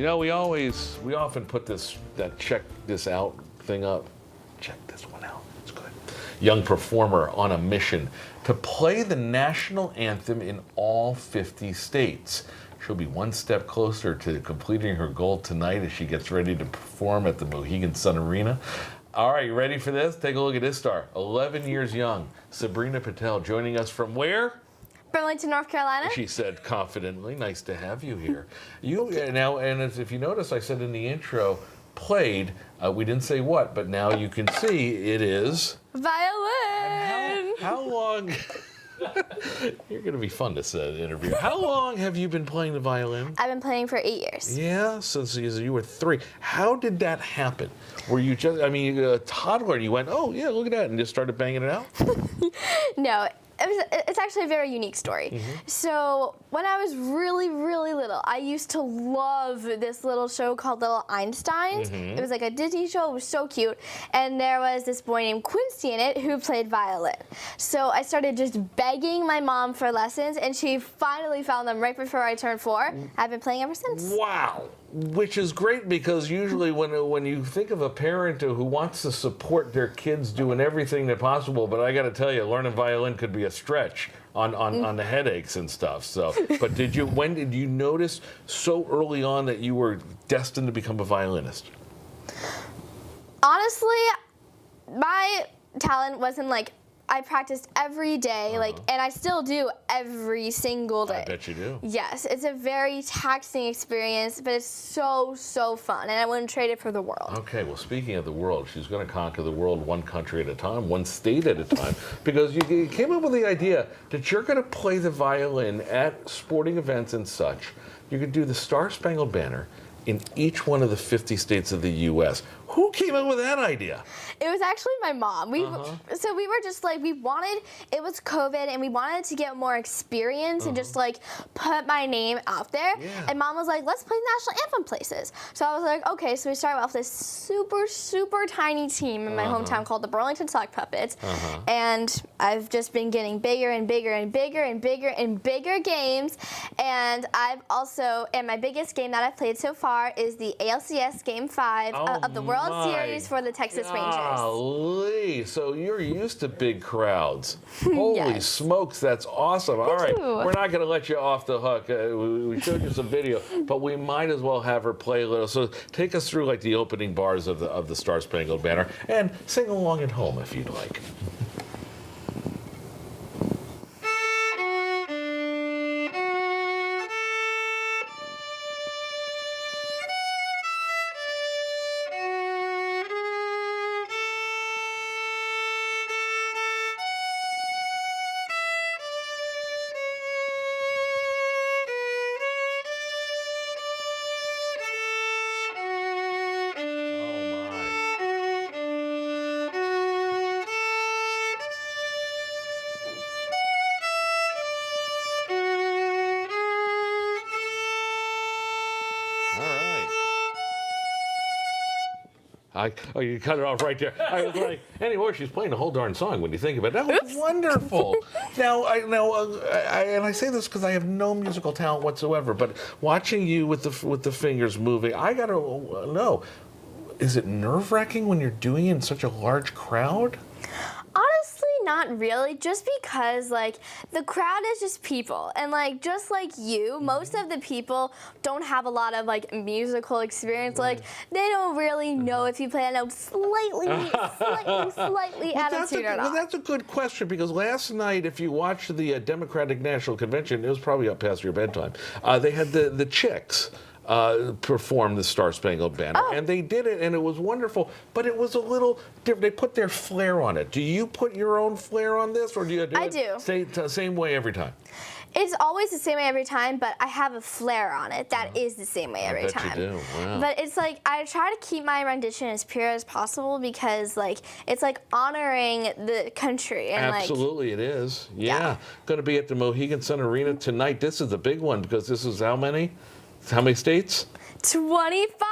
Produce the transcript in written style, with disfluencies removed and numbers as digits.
You know, we often put that check this out thing up. Check this one out. It's good. Young performer on a mission to play the national anthem in all 50 states. She'll be one step closer to completing her goal tonight as she gets ready to perform at the Mohegan Sun Arena. All right, you ready for this? Take a look at this star. 11 years young, Sabrina Patel, joining us from where? Burlington, North Carolina. She said confidently, nice to have you here. You now, and if you notice, I said in the intro, played, we didn't say what, but now you can see it is... Violin! How long... You're going to be fun to interview. How long have you been playing the violin? I've been playing for 8 years. Yeah, since you were 3. How did that happen? Were you just, a toddler and you went, oh yeah, look at that, and just started banging it out? No. It's actually a very unique story. Mm-hmm. So when I was really, really little, I used to love this little show called Little Einsteins. Mm-hmm. It was like a Disney show. It was so cute. And there was this boy named Quincy in it who played violin. So I started just begging my mom for lessons, and she finally found them right before I turned 4. I've been playing ever since. Wow. Which is great, because usually when you think of a parent who wants to support their kids doing everything that's possible, but I got to tell you, learning violin could be a stretch on the headaches and stuff. So, but when did you notice so early on that you were destined to become a violinist? Honestly, my talent wasn't like, I practiced every day, and I still do every single day. I bet you do. Yes, it's a very taxing experience, but it's so, so fun, and I wouldn't trade it for the world. Okay, well, speaking of the world, she's going to conquer the world one country at a time, one state at a time, because you came up with the idea that you're going to play the violin at sporting events and such. You could do the Star-Spangled Banner in each one of the 50 states of the U.S. Who came up with that idea? It was actually my mom. So we were just like, it was COVID, and we wanted to get more experience and just like put my name out there. Yeah. And Mom was like, let's play National Anthem places. So I was like, okay. So we started off this super, super tiny team in my hometown called the Burlington Sock Puppets. And I've just been getting bigger and bigger and bigger and bigger and bigger games. And and my biggest game that I've played so far is the ALCS Game 5 of the World Series for the Texas Rangers. Golly. So you're used to big crowds. Holy smokes, that's awesome. All right, we're not going to let you off the hook. We showed you some video, but we might as well have her play a little. So take us through like the opening bars of the Star-Spangled Banner, and sing along at home if you'd like. You cut it off right there. I was like, anyway, she's playing the whole darn song when you think about it. That was wonderful. Now, I say this because I have no musical talent whatsoever, but watching you with the fingers moving, I got to know, is it nerve-wracking when you're doing it in such a large crowd? Honestly, not really, just because like the crowd is just people, and like just like you, most of the people don't have a lot of like musical experience. Like they don't really know if you play a note slightly attitude or not. Well, that's a good question, because last night, if you watched the Democratic National Convention, it was probably up past your bedtime. They had the Chicks perform the Star-Spangled Banner, and they did it, and it was wonderful, but it was a little different. They put their flair on it. Do you put your own flair on this, or do you do it same way every time? It's always the same way every time, but I have a flair on it that is the same way every time. I bet you do. Wow. But it's like, I try to keep my rendition as pure as possible, because like it's like honoring the country. And absolutely, it is. Yeah. Going to be at the Mohegan Sun Arena tonight. This is the big one, because this is how many? How many states? 25.